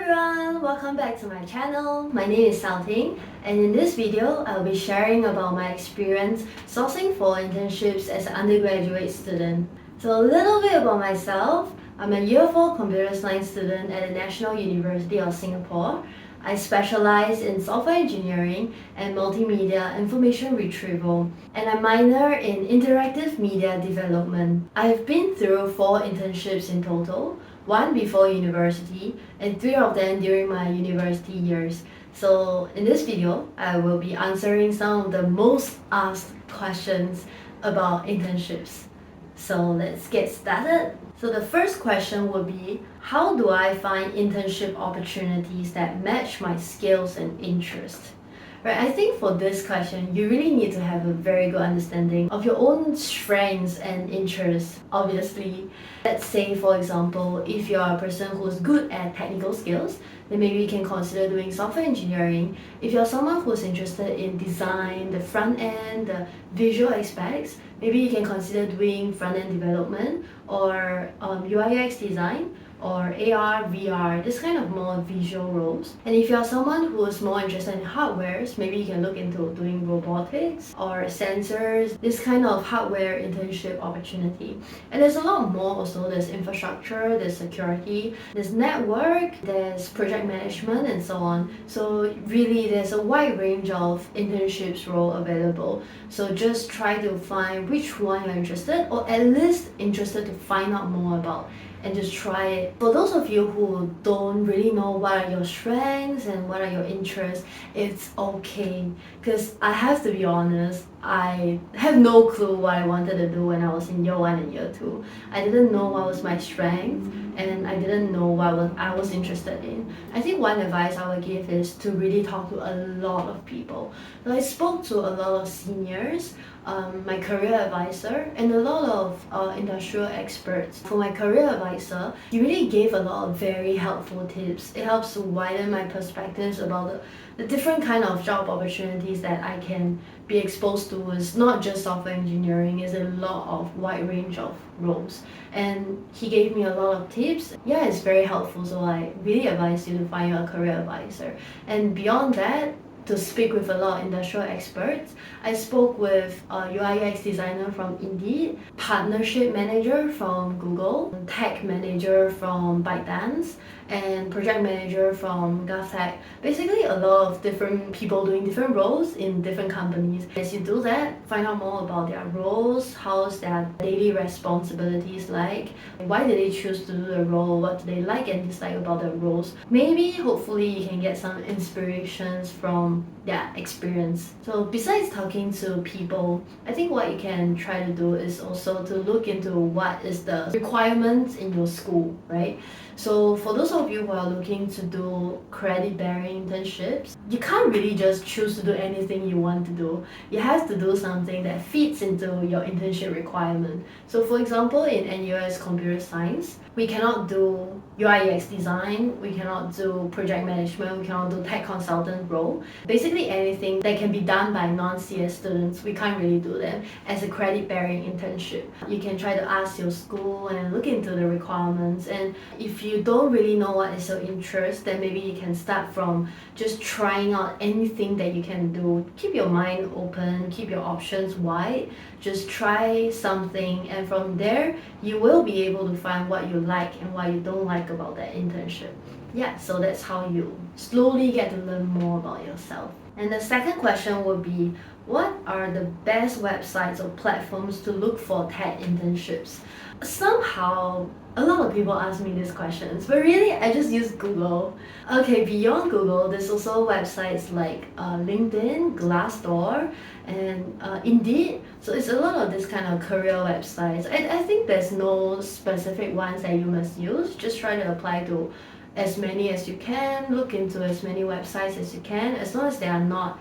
everyone, welcome back to my channel. My name is Ting, and in this video, I'll be sharing about my experience sourcing for internships as an undergraduate student. So a little bit about myself. I'm a Year 4 computer science student at the National University of Singapore. I specialize in software engineering and multimedia information retrieval, and I minor in interactive media development. I've been through 4 internships in total, 1 before university and 3 of them during my university years. So in this video, I will be answering some of the most asked questions about internships. So let's get started. So the first question would be, how do I find internship opportunities that match my skills and interests? Right, I think for this question, you really need to have a very good understanding of your own strengths and interests, obviously. Let's say, for example, if you're a person who's good at technical skills, then maybe you can consider doing software engineering. If you're someone who's interested in design, the front end, the visual aspects, maybe you can consider doing front end development or UI/UX design, or AR, VR, this kind of more visual roles. And if you're someone who is more interested in hardwares, maybe you can look into doing robotics or sensors, this kind of hardware internship opportunity. And there's a lot more also. There's infrastructure, there's security, there's network, there's project management, and so on. So really there's a wide range of internships role available. So just try to find which one you're interested, or at least interested to find out more about, and just try it. For those of you who don't really know what are your strengths and what are your interests, it's okay. Because I have to be honest, I have no clue what I wanted to do when I was in year 1 and year 2. I didn't know what was my strength, and I didn't know what I was interested in. I think one advice I would give is to really talk to a lot of people. So I spoke to a lot of seniors, my career advisor, and a lot of industrial experts. For my career advisor, he really gave a lot of very helpful tips. It helps to widen my perspectives about the different kind of job opportunities that I can be exposed to. Is not just software engineering, it's a lot of wide range of roles. And he gave me a lot of tips. Yeah, it's very helpful, so I really advise you to find a career advisor. And beyond that, to speak with a lot of industrial experts. I spoke with a UI/UX designer from Indeed, partnership manager from Google, tech manager from ByteDance, and project manager from GovTech. Basically a lot of different people doing different roles in different companies. As you do that, find out more about their roles, how's their daily responsibilities like, why did they choose to do the role, what do they like and dislike about their roles. Maybe, hopefully, you can get some inspirations from their experience. So besides talking to people, I think what you can try to do is also to look into what is the requirements in your school, right? So for those of you who are looking to do credit-bearing internships, you can't really just choose to do anything you want to do. You have to do something that fits into your internship requirement. So for example, in NUS computer science, we cannot do UI/UX design, we cannot do project management, we cannot do tech consultant role. Basically anything that can be done by non-CS students, we can't really do them as a credit-bearing internship. You can try to ask your school and look into the requirements, and if you don't really know what is your interest, then maybe you can start from just trying out anything that you can do. Keep your mind open, keep your options wide, just try something, and from there you will be able to find what you like and what you don't like about that internship. Yeah, so that's how you slowly get to learn more about yourself. And the second question would be, what are the best websites or platforms to look for tech internships? Somehow, a lot of people ask me these questions, but really I just use Google. Okay, beyond Google, there's also websites like LinkedIn, Glassdoor, and Indeed. So it's a lot of this kind of career websites. I think there's no specific ones that you must use. Just try to apply to as many as you can, look into as many websites as you can, as long as they are not,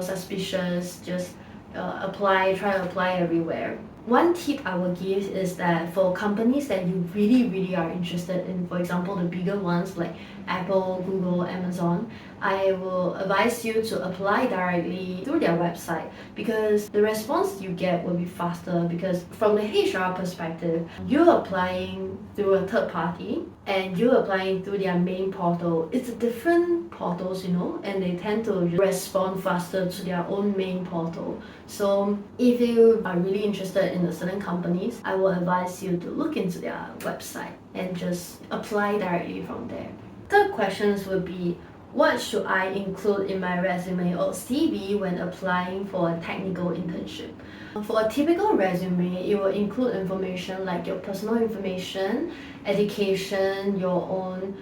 suspicious. Just try to apply everywhere. One tip I will give is that for companies that you really are interested in, for example, the bigger ones like Apple, Google, Amazon, I will advise you to apply directly through their website because the response you get will be faster because from the HR perspective, you're applying through a third party and you're applying through their main portal. It's different portals, and they tend to respond faster to their own main portal. So if you are really interested in a certain companies, I will advise you to look into their website and just apply directly from there. Third questions would be, what should I include in my resume or CV when applying for a technical internship? For a typical resume, it will include information like your personal information, education, your own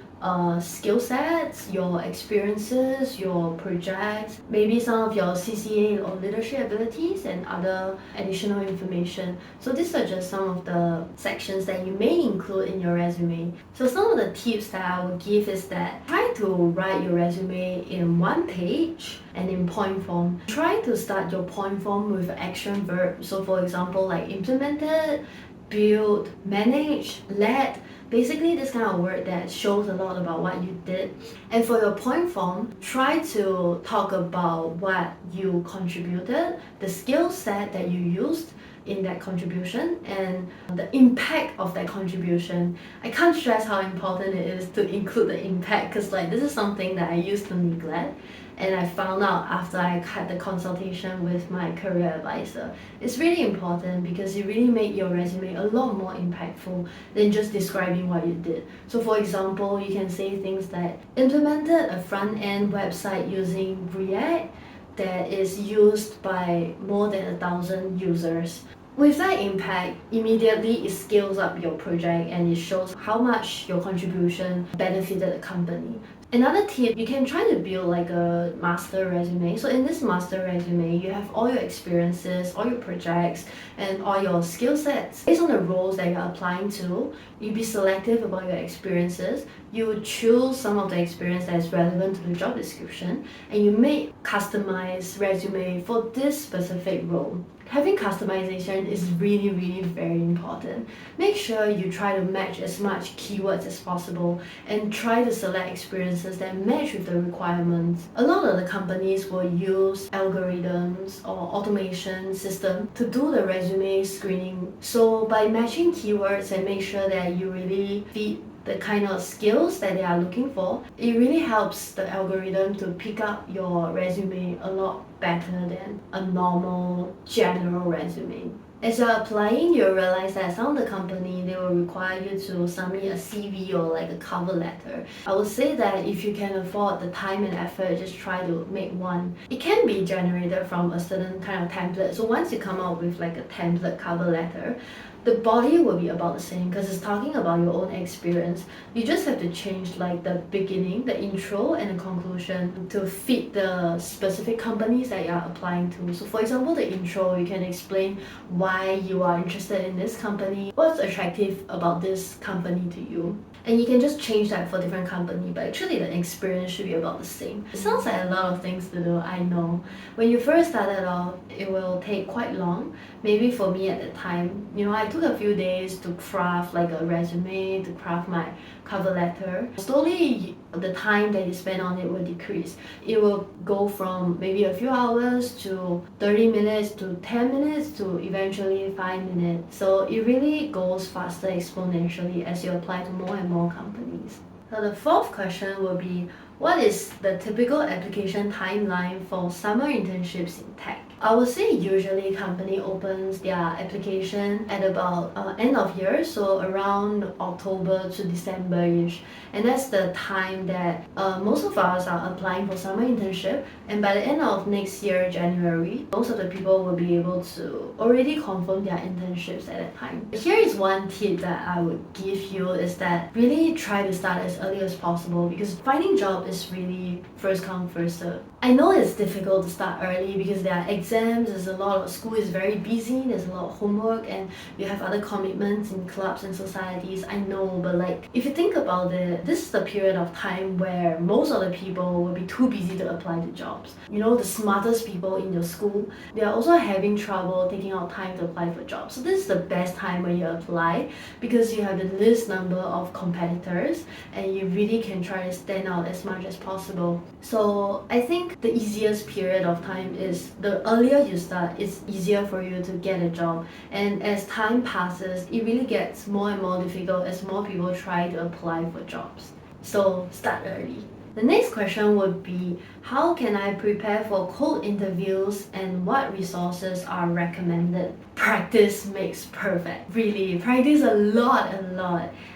skill sets, your experiences, your projects, maybe some of your CCA or leadership abilities and other additional information. So these are just some of the sections that you may include in your resume. So some of the tips that I would give is that try to write your resume in one page and in point form. Try to start your point form with action verb. So for example, like implemented, build, manage, led. Basically this kind of word that shows a lot about what you did. And for your point form, try to talk about what you contributed, the skill set that you used in that contribution and the impact of that contribution. I can't stress how important it is to include the impact because this is something that I used to neglect. And I found out after I had the consultation with my career advisor. It's really important because it really made your resume a lot more impactful than just describing what you did. So for example, you can say things like implemented a front-end website using React that is used by more than 1,000 users. With that impact, immediately it scales up your project and it shows how much your contribution benefited the company. Another tip, you can try to build a master resume. So in this master resume, you have all your experiences, all your projects, and all your skill sets. Based on the roles that you're applying to, you be selective about your experiences. You choose some of the experience that is relevant to the job description, and you make customized resume for this specific role. Having customization is really very important. Make sure you try to match as much keywords as possible and try to select experiences that match with the requirements. A lot of the companies will use algorithms or automation system to do the resume screening. So by matching keywords and make sure that you really fit the kind of skills that they are looking for, it really helps the algorithm to pick up your resume a lot better than a normal general resume. As you're applying, you'll realize that some of the company, they will require you to submit a CV or a cover letter. I would say that if you can afford the time and effort, just try to make one. It can be generated from a certain kind of template. So once you come up with a template cover letter, the body will be about the same because it's talking about your own experience. You just have to change the beginning, the intro and the conclusion to fit the specific companies that you are applying to. So for example, the intro, you can explain why you are interested in this company, what's attractive about this company to you. And you can just change that for different company, but actually the experience should be about the same. It sounds like a lot of things to do, I know. When you first started off, it will take quite long. Maybe for me at the time, I took a few days to craft a resume, to craft my cover letter. Slowly, the time that you spend on it will decrease. It will go from maybe a few hours to 30 minutes to 10 minutes to eventually 5 minutes. So it really goes faster exponentially as you apply to more and more companies. So the fourth question will be, what is the typical application timeline for summer internships in tech? I would say usually company opens their application at about end of year, so around October to December-ish. And that's the time that most of us are applying for summer internship. And by the end of next year, January, most of the people will be able to already confirm their internships at that time. Here is one tip that I would give you is that really try to start as early as possible because finding job is really first come, first serve. I know it's difficult to start early because there are exams exams, there's a lot of school is very busy, there's a lot of homework, and you have other commitments in clubs and societies. I know, but like if you think about it, this is the period of time where most of the people will be too busy to apply to jobs. You know, the smartest people in your school, they are also having trouble taking out time to apply for jobs. So this is the best time when you apply because you have the least number of competitors and you really can try to stand out as much as possible. So I think the easiest period of time is the earlier you start, it's easier for you to get a job. And as time passes, it really gets more and more difficult as more people try to apply for jobs. So start early. The next question would be, how can I prepare for code interviews and what resources are recommended? Practice makes perfect. Really, practice a lot.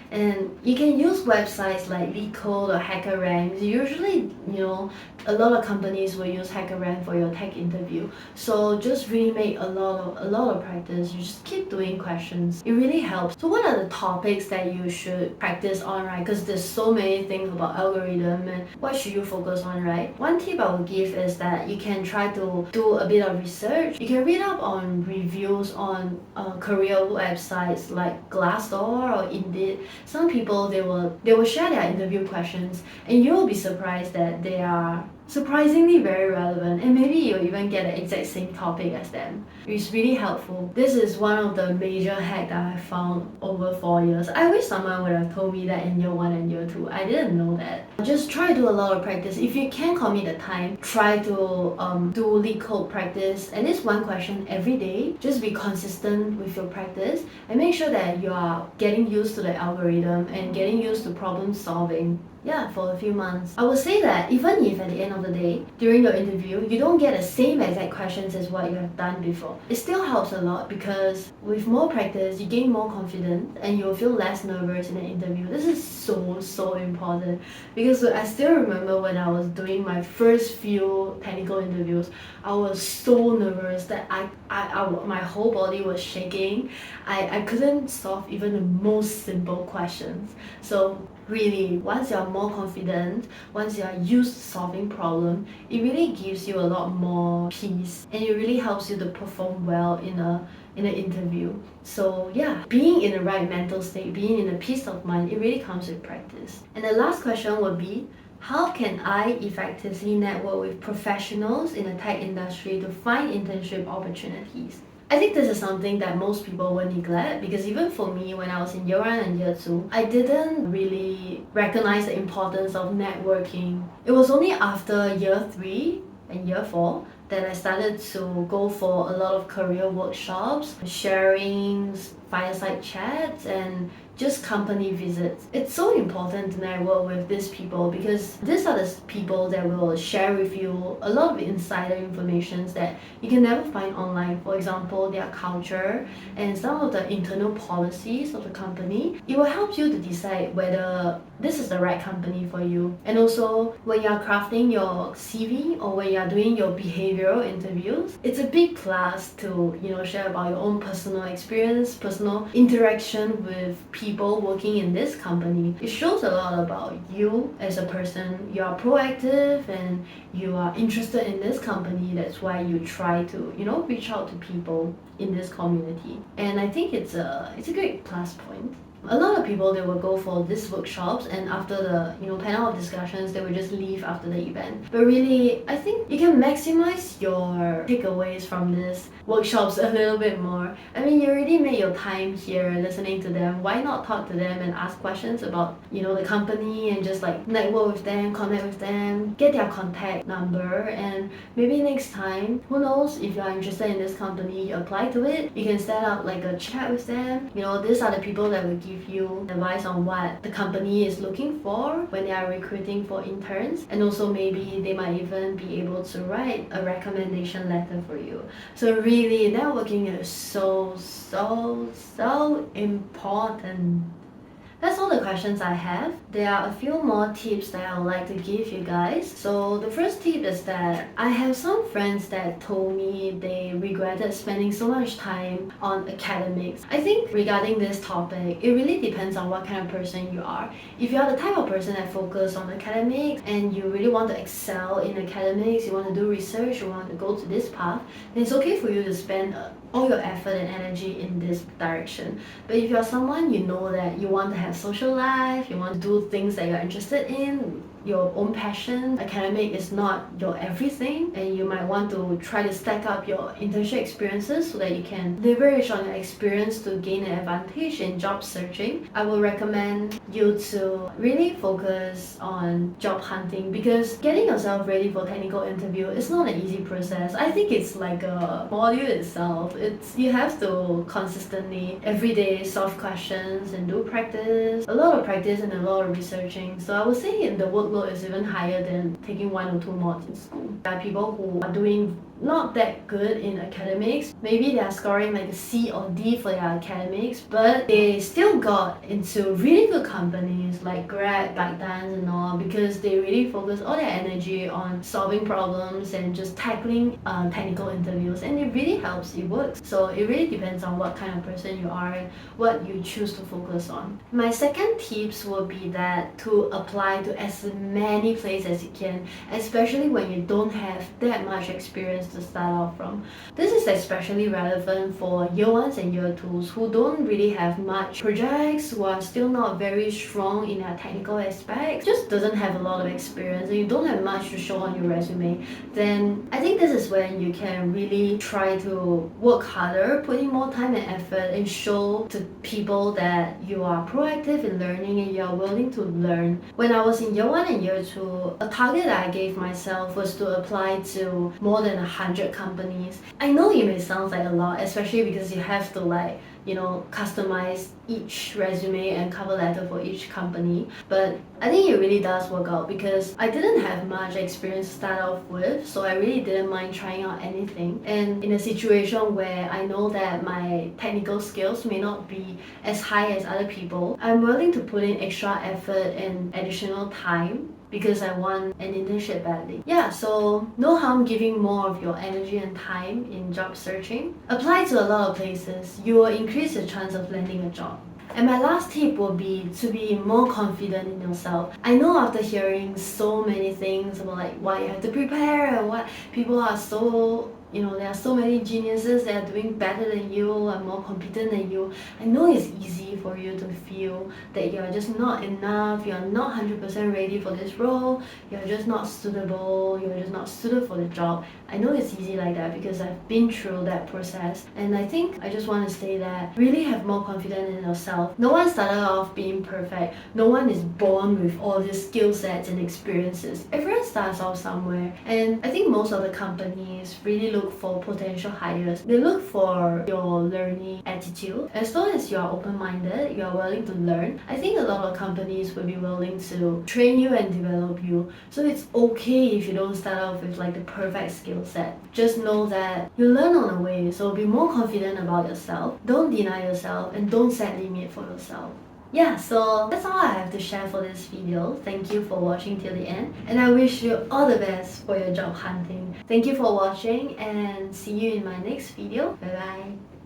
And you can use websites like LeetCode or HackerRank. Usually, a lot of companies will use HackerRank for your tech interview. So just really make a lot of practice. You just keep doing questions. It really helps. So what are the topics that you should practice on, right? Because there's so many things about algorithm and what should you focus on, right? One tip I would give is that you can try to do a bit of research. You can read up on reviews on career websites like Glassdoor or Indeed. Some people they will share their interview questions and you will be surprised that they are surprisingly very relevant, and maybe you'll even get the exact same topic as them. It's really helpful. This is one of the major hacks that I found over 4 years. I wish someone would have told me that in year 1 and year 2. I didn't know that. Just try to do a lot of practice. If you can commit the time, try to do LeetCode practice, at least one question every day. Just be consistent with your practice and make sure that you are getting used to the algorithm and getting used to problem solving. Yeah, for a few months. I would say that even if at the end of the day, during your interview, you don't get the same exact questions as what you have done before, it still helps a lot because with more practice, you gain more confidence and you'll feel less nervous in an interview. This is so important because I still remember when I was doing my first few technical interviews, I was so nervous that my whole body was shaking. I couldn't solve even the most simple questions. So really, once you're more confident, once you're used to solving problems, it really gives you a lot more peace and it really helps you to perform well in an interview. So yeah, being in the right mental state, being in a peace of mind, it really comes with practice. And the last question would be, how can I effectively network with professionals in the tech industry to find internship opportunities? I think this is something that most people will neglect because even for me, when I was in year 1 and year 2, I didn't really recognize the importance of networking. It was only after year 3 and year 4 that I started to go for a lot of career workshops, sharings, fireside chats, and just company visits. It's so important to network with these people because these are the people that will share with you a lot of insider information that you can never find online. For example, their culture and some of the internal policies of the company. It will help you to decide whether this is the right company for you. And also, when you are crafting your CV or when you are doing your behavioral interviews, it's a big plus to share about your own personal experience, personal interaction with people working in this company. It shows a lot about you as a person. You are proactive and you are interested in this company. That's why you try to reach out to people in this community. And I think it's a great plus point. A lot of people, they will go for these workshops and after the panel of discussions, they will just leave after the event. But really, I think you can maximize your takeaways from these workshops a little bit more. I mean, you already made your time here listening to them. Why not talk to them and ask questions about the company and just like network with them, connect with them, get their contact number, and maybe next time, who knows, if you are interested in this company, you apply to it, you can set up like a chat with them. These are the people that will give you advice on what the company is looking for when they are recruiting for interns, and also maybe they might even be able to write a recommendation letter for you. So really, networking is so important. That's all the questions I have. There are a few more tips that I would like to give you guys. So the first tip is that I have some friends that told me they regretted spending so much time on academics. I think regarding this topic, it really depends on what kind of person you are. If you are the type of person that focus on academics and you really want to excel in academics, you want to do research, you want to go to this path, then it's okay for you to spend all your effort and energy in this direction. But if you're someone you know that you want to have social life, you want to do things that you're interested in, your own passion, academic is not your everything, and you might want to try to stack up your internship experiences so that you can leverage on your experience to gain an advantage in job searching, I will recommend you to really focus on job hunting, because getting yourself ready for technical interview is not an easy process. I think it's like a module itself. You have to consistently every day solve questions and do practice, a lot of practice and a lot of researching. So I would say in the workload is even higher than taking 1 or 2 mods in school. There are people who are doing not that good in academics. Maybe they are scoring like a C or D for their academics, but they still got into really good companies like Grab, ByteDance and all, because they really focus all their energy on solving problems and just tackling technical interviews, and it really helps, it works. So it really depends on what kind of person you are and what you choose to focus on. My second tips would be that to apply to as many places as you can, especially when you don't have that much experience to start off from. This is especially relevant for year ones and year twos who don't really have much projects, who are still not very strong in their technical aspects, just doesn't have a lot of experience, and you don't have much to show on your resume. Then I think this is when you can really try to work harder, put in more time and effort, and show to people that you are proactive in learning and you are willing to learn. When I was in year one and year two, a target that I gave myself was to apply to more than 100 companies. I know it may sound like a lot, especially because you have to customize each resume and cover letter for each company, but I think it really does work out because I didn't have much experience to start off with, so I really didn't mind trying out anything. And in a situation where I know that my technical skills may not be as high as other people, I'm willing to put in extra effort and additional time because I want an internship badly. Yeah, so no harm giving more of your energy and time in job searching. Apply to a lot of places. You will increase your chance of landing a job. And my last tip would be to be more confident in yourself. I know after hearing so many things about why you have to prepare and what people are so there are so many geniuses that are doing better than you and more competent than you. I know it's easy for you to feel that you're just not enough, you're not 100% ready for this role, you're just not suitable, you're just not suited for the job. I know it's easy like that because I've been through that process, and I think I just want to say that really have more confidence in yourself. No one started off being perfect. No one is born with all these skill sets and experiences. Everyone starts off somewhere, and I think most of the companies really look for potential hires. They look for your learning attitude. As long as you are open-minded, you are willing to learn, I think a lot of companies will be willing to train you and develop you. So it's okay if you don't start off with the perfect skill set. Just know that you learn on the way, so be more confident about yourself. Don't deny yourself and don't set limit for yourself. Yeah, so that's all I have to share for this video. Thank you for watching till the end, and I wish you all the best for your job hunting. Thank you for watching, and see you in my next video. Bye bye.